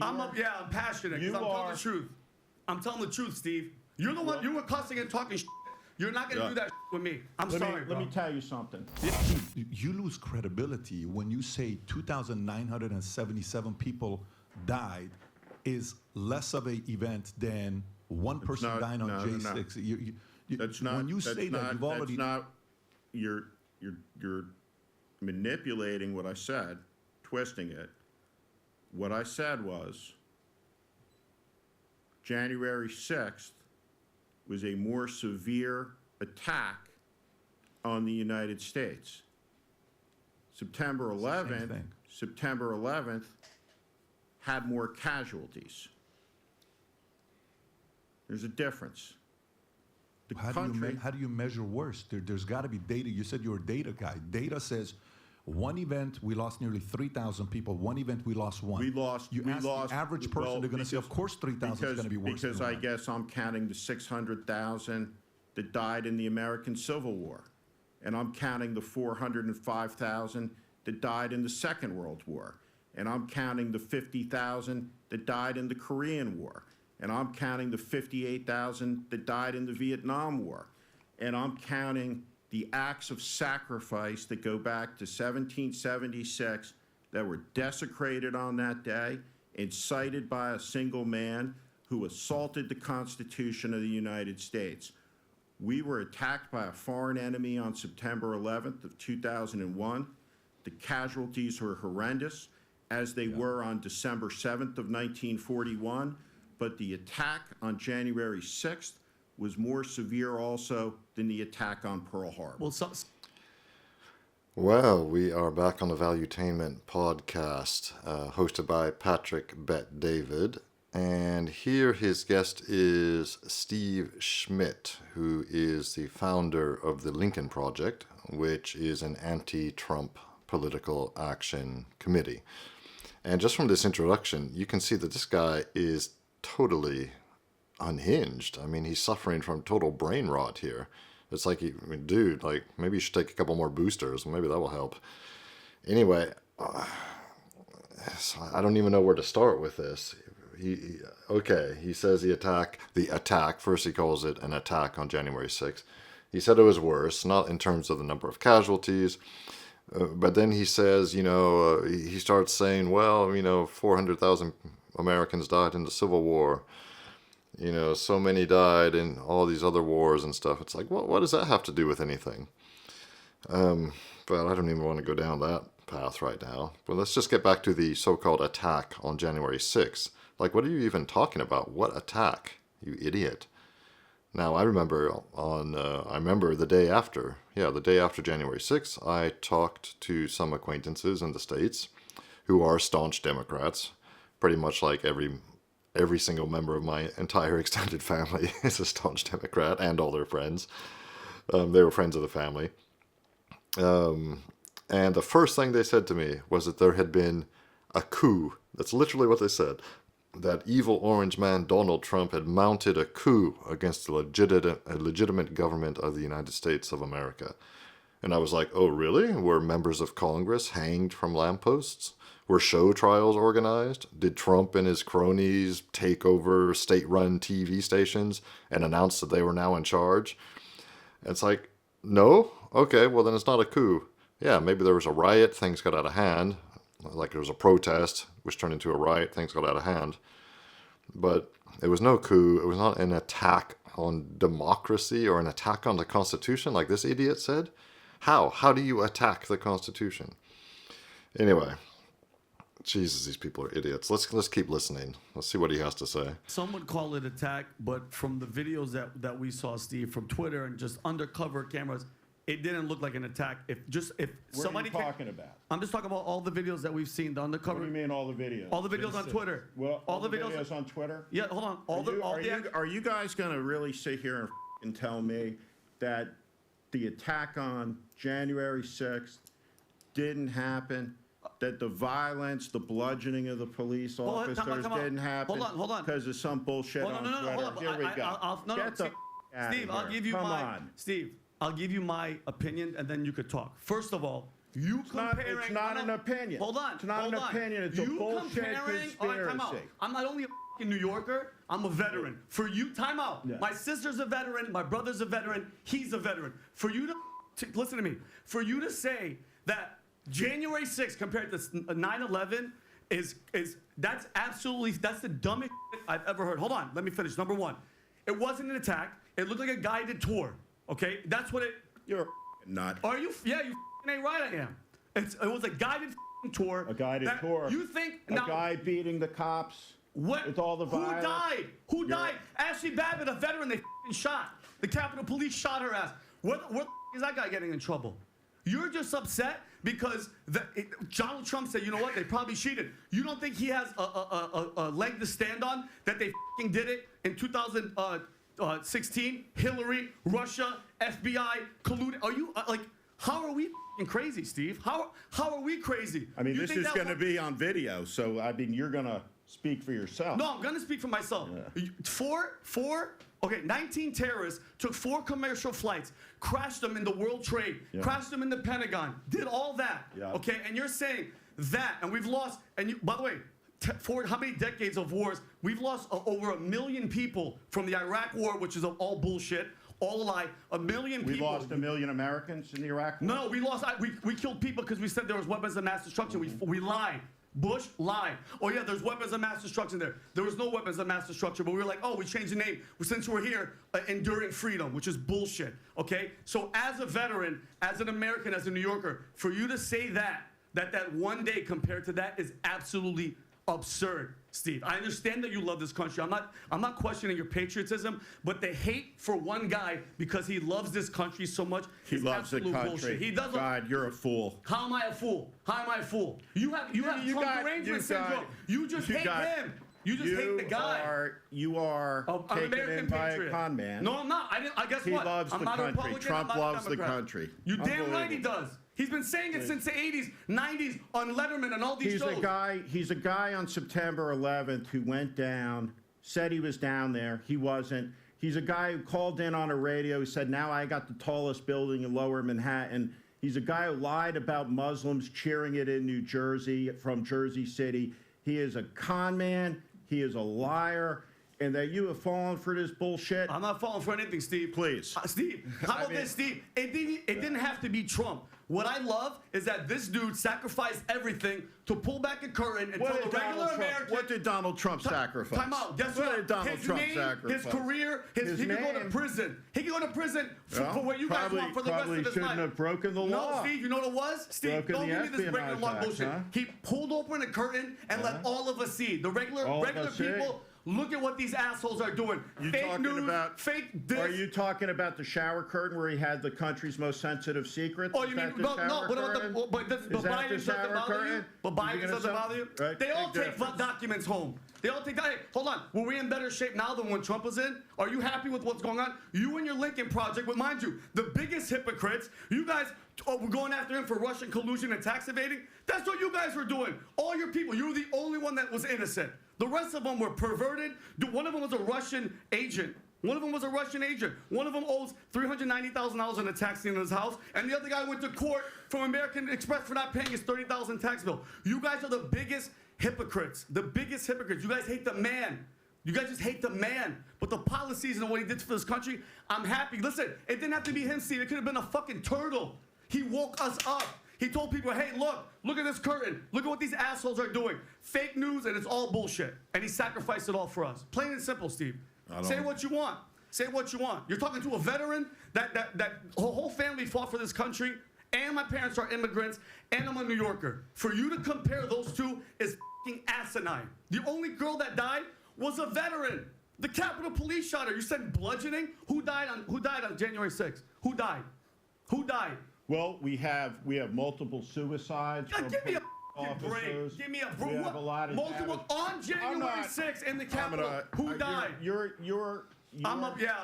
I'm passionate because I'm telling the truth. I'm telling the truth, Steve. You're the one. You were cussing and talking. You're not gonna do that with me. I'm sorry. Let me tell you something. You lose credibility when you say 2,977 people died is less of an event than one person dying on J6. That's not. When you say that, you've already. That's not. You're manipulating what I said, twisting it. What I said was January 6th was a more severe attack on the United States. September 11th had more casualties. There's a difference. How do you measure worse? There's got to be data. You said you're a data guy. Data says one event we lost nearly 3,000 people. One event we lost one. The average person, they're going to say, of course 3,000 is going to be worse. Because I guess I'm counting the 600,000 that died in the American Civil War, and I'm counting the 405,000 that died in the Second World War, and I'm counting the 50,000 that died in the Korean War. And I'm counting the 58,000 that died in the Vietnam War. And I'm counting the acts of sacrifice that go back to 1776 that were desecrated on that day, incited by a single man who assaulted the Constitution of the United States. We were attacked by a foreign enemy on September 11th of 2001. The casualties were horrendous, as they were on December 7th of 1941. But the attack on January 6th was more severe also than the attack on Pearl Harbor. Well, we are back on the Valuetainment podcast, hosted by Patrick Bet David. And here his guest is Steve Schmidt, who is the founder of the Lincoln Project, which is an anti-Trump political action committee. And just from this introduction, you can see that this guy is totally unhinged. I mean, he's suffering from total brain rot here. It's like, dude, like, maybe you should take a couple more boosters. Maybe that will help. Anyway, I don't even know where to start with this. He says the attack, first he calls it an attack on January 6th. He said it was worse, not in terms of the number of casualties, but then he says, he starts saying, 400,000 Americans died in the Civil War. So many died in all these other wars and stuff. It's like, what does that have to do with anything? But I don't even want to go down that path right now. But let's just get back to the so-called attack on January 6th. Like, what are you even talking about? What attack, you idiot? Now, I remember the day after January 6th, I talked to some acquaintances in the States who are staunch Democrats. Pretty much like every single member of my entire extended family is a staunch Democrat, and all their friends. They were friends of the family. And the first thing they said to me was that there had been a coup. That's literally what they said. That evil orange man Donald Trump had mounted a coup against the legitimate government of the United States of America. And I was like, oh, really? Were members of Congress hanged from lampposts? Were show trials organized? Did Trump and his cronies take over state-run TV stations and announce that they were now in charge? It's like, no? Okay, well then it's not a coup. Yeah, maybe there was a riot, things got out of hand. Like there was a protest, which turned into a riot, things got out of hand. But it was no coup. It was not an attack on democracy or an attack on the Constitution, like this idiot said. How? How do you attack the Constitution? Anyway. Jesus, these people are idiots. Let's keep listening. Let's see what he has to say. Some would call it attack, but from the videos that we saw, Steve, from Twitter and just undercover cameras, it didn't look like an attack. If somebody are you talking about? I'm just talking about all the videos that we've seen, the undercover. What do you mean all the videos? All the videos on Twitter. Well, all the videos on Twitter? Yeah, hold on. Are you guys going to really sit here and tell me that the attack on January 6th didn't happen? That the violence, the bludgeoning of the police officers didn't happen because of some bullshit on Twitter? Here we go. Steve, I'll give you my opinion, and then you could talk. First of all, It's not an opinion. Hold on. It's not an opinion. It's a bullshit conspiracy. All right, time out. I'm not only a fucking New Yorker, I'm a veteran. For you, time out. Yeah. My sister's a veteran. My brother's a veteran. He's a veteran. For you to listen to me, for you to say that January 6th compared to 9/11 that's the dumbest shit I've ever heard. Hold on, let me finish. Number one, it wasn't an attack. It looked like a guided tour. Okay, that's what it. You're a nut. Are you? Yeah, you ain't right. I am. It was a guided tour. A guided tour. You think a guy beating the cops? What? With all the violence? Who died? Who died? Ashley Babbitt, a veteran, they shot. The Capitol Police shot her ass. What is that guy getting in trouble? You're just upset because Donald Trump said, you know what, they probably cheated. You don't think he has a leg to stand on that they did it in 2016? Hillary, Russia, FBI, colluded. Are you, how are we crazy, Steve? How are we crazy? I mean, this is going to be on video, so, I mean, you're going to speak for yourself. No, I'm going to speak for myself. Yeah. 19 terrorists took 4 commercial flights, crashed them in the World Trade, crashed them in the Pentagon, did all that. Yeah. Okay, and you're saying that, and we've lost, and by the way, for how many decades of wars, we've lost over 1 million people from the Iraq War, which is all bullshit, all a lie. 1 million people. We lost 1 million Americans in the Iraq War? No, we lost, we killed people because we said there was weapons of mass destruction. We lied. Bush lied. Oh yeah, there's weapons of mass destruction there. There was no weapons of mass destruction, but we were like, oh, we changed the name since we're here, enduring freedom, which is bullshit. Okay, so as a veteran, as an American, as a New Yorker, for you to say that one day compared to that is absolutely absurd, Steve. I understand that you love this country. I'm not questioning your patriotism, but the hate for one guy because he loves this country so much is absolute bullshit. He does. God, you're a fool. How am I a fool? How am I a fool? You have Trump derangement syndrome. You just hate him. You just hate the guy. You are taken in by a con man. No, I'm not. I guess he what? loves I'm the not a country. Republican. Trump I'm not loves a the Democrat. country. You damn right he does. He's been saying it since the 80s, 90s on Letterman and all these shows. He's a guy on September 11th who went down, said he was down there. He wasn't. He's a guy who called in on a radio, said, now I got the tallest building in Lower Manhattan. He's a guy who lied about Muslims cheering it in New Jersey from Jersey City. He is a con man. He is a liar. And that you have fallen for this bullshit. I'm not falling for anything, Steve. Please. Steve, how about this, Steve? It didn't have to be Trump. What I love is that this dude sacrificed everything to pull back a curtain and tell the regular American. What did Donald Trump sacrifice? Time out. Guess what? What did Donald Trump sacrifice? His career, he could go to prison. He could go to prison for what you guys want for the rest of his life. Probably shouldn't have broken the law. No, Steve, you know what it was? Steve, don't give me this regular law bullshit. Huh? He pulled open a curtain and let all of us see. The regular people. Look at what these assholes are doing. Fake news, fake this. Are you talking about the shower curtain where he had the country's most sensitive secrets? Oh, you mean, no, what about but Biden doesn't bother you? But Biden doesn't bother you? Right, they all take documents home. They all take, hey, hold on, were we in better shape now than when Trump was in? Are you happy with what's going on? You and your Lincoln Project, but mind you, the biggest hypocrites, you guys were going after him for Russian collusion and tax evading. That's what you guys were doing. All your people, you were the only one that was innocent. The rest of them were perverted. One of them was a Russian agent. One of them owes $390,000 in a tax lien in his house, and the other guy went to court from American Express for not paying his $30,000 tax bill. You guys are the biggest hypocrites. The biggest hypocrites. You guys hate the man. You guys just hate the man. But the policies and what he did for this country, I'm happy. Listen, it didn't have to be him, Steve. It could have been a fucking turtle. He woke us up. He told people, hey, look at this curtain. Look at what these assholes are doing. Fake news, and it's all bullshit. And he sacrificed it all for us. Plain and simple, Steve. Say what you want. Say what you want. You're talking to a veteran that whole family fought for this country, and my parents are immigrants, and I'm a New Yorker. For you to compare those two is fucking asinine. The only girl that died was a veteran. The Capitol Police shot her. You said bludgeoning? Who died on January 6th? Who died? Who died? Well, we have multiple suicides. Give me a break. Give me a break. We have a lot of multiple on January 6th in the Capitol. Who died? I'm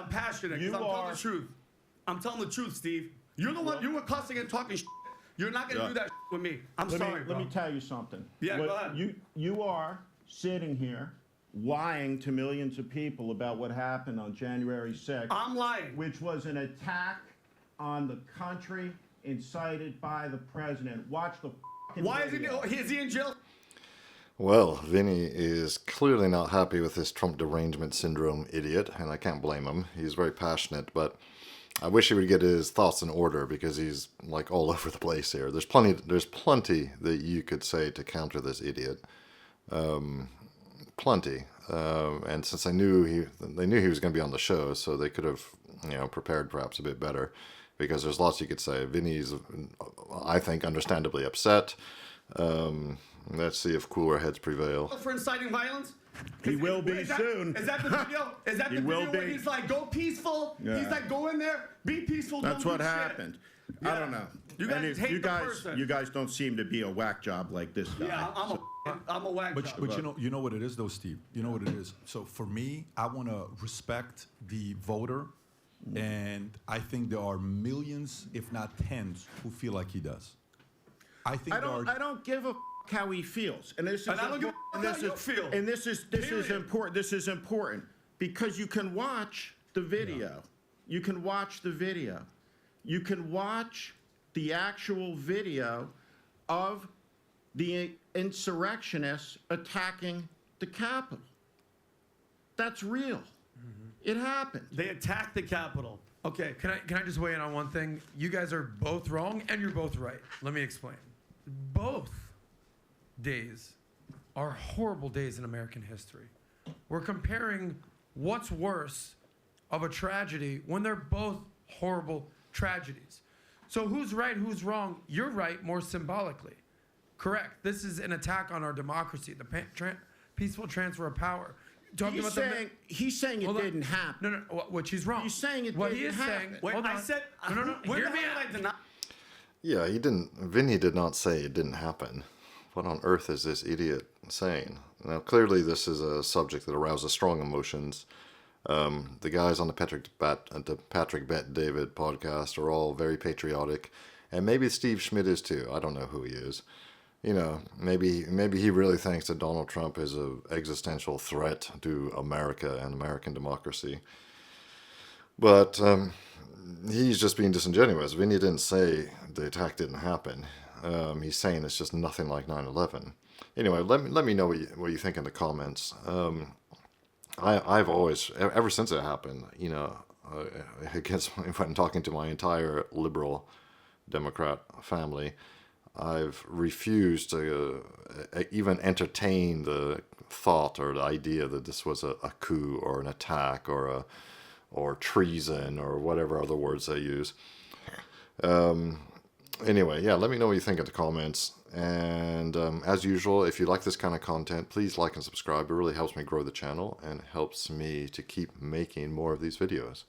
passionate because I'm telling the truth. I'm telling the truth, Steve. You're the one. You were cussing and talking shit. You're not going to do that with me. I'm sorry. Let me tell you something. Yeah, go ahead. You are sitting here lying to millions of people about what happened on January 6th. I'm lying. Which was an attack on the country incited by the president. Watch the fucking Why video. is he in jail? Well, Vinny is clearly not happy with this Trump derangement syndrome idiot, and I can't blame him. He's very passionate, but I wish he would get his thoughts in order because he's like all over the place here. There's plenty that you could say to counter this idiot. Plenty. And since they knew he was going to be on the show, so they could have, prepared perhaps a bit better, because there's lots you could say. Vinny's, I think, understandably upset. Let's see if cooler heads prevail. For inciting violence? He will be soon. Is that the video? Is that the video where he's like, go peaceful? Yeah. He's like, go in there, be peaceful. That's don't what do shit. happened. Yeah. I don't know. You guys And hate you the guys, person. you guys don't seem to be a whack job like this guy. Yeah, I'm a whack job. But you know what it is though, Steve. You know what it is. So for me, I want to respect the voter, and I think there are millions, if not tens, who feel like he does. I think I don't give a how he feels, and this is And I don't give a important. how you feel. And this is Period. important. This is important because you can watch the video. Yeah. You can watch the video. You can watch the actual video of the insurrectionists attacking the Capitol. That's real. It happened. They attacked the Capitol. Okay. Can I just weigh in on one thing? You guys are both wrong and you're both right. Let me explain. Both days are horrible days in American history. We're comparing what's worse of a tragedy when they're both horrible tragedies. So who's right, who's wrong? You're right more symbolically. Correct. This is an attack on our democracy, the peaceful transfer of power. Talking He's about he's saying it Hold on. didn't happen. No, which he's wrong. He's saying it what didn't he is happen. saying. Wait, hold I on. said, no. Where Hear the me hell out. did I deny? Yeah, Vinny did not say it didn't happen. What on earth is this idiot saying? Now, clearly this is a subject that arouses strong emotions. The guys on the Patrick Bet David podcast are all very patriotic, and maybe Steve Schmidt is too. I don't know who he is. Maybe he really thinks that Donald Trump is an existential threat to America and American democracy. But he's just being disingenuous. Vinny didn't say the attack didn't happen. He's saying it's just nothing like 9/11. Anyway, let me know what you think in the comments. I've always, ever since it happened, when talking to my entire liberal Democrat family, I've refused to even entertain the thought or the idea that this was a coup or an attack or treason or whatever other words they use. Anyway, yeah, let me know what you think in the comments. And as usual, if you like this kind of content, please like and subscribe. It really helps me grow the channel and helps me to keep making more of these videos.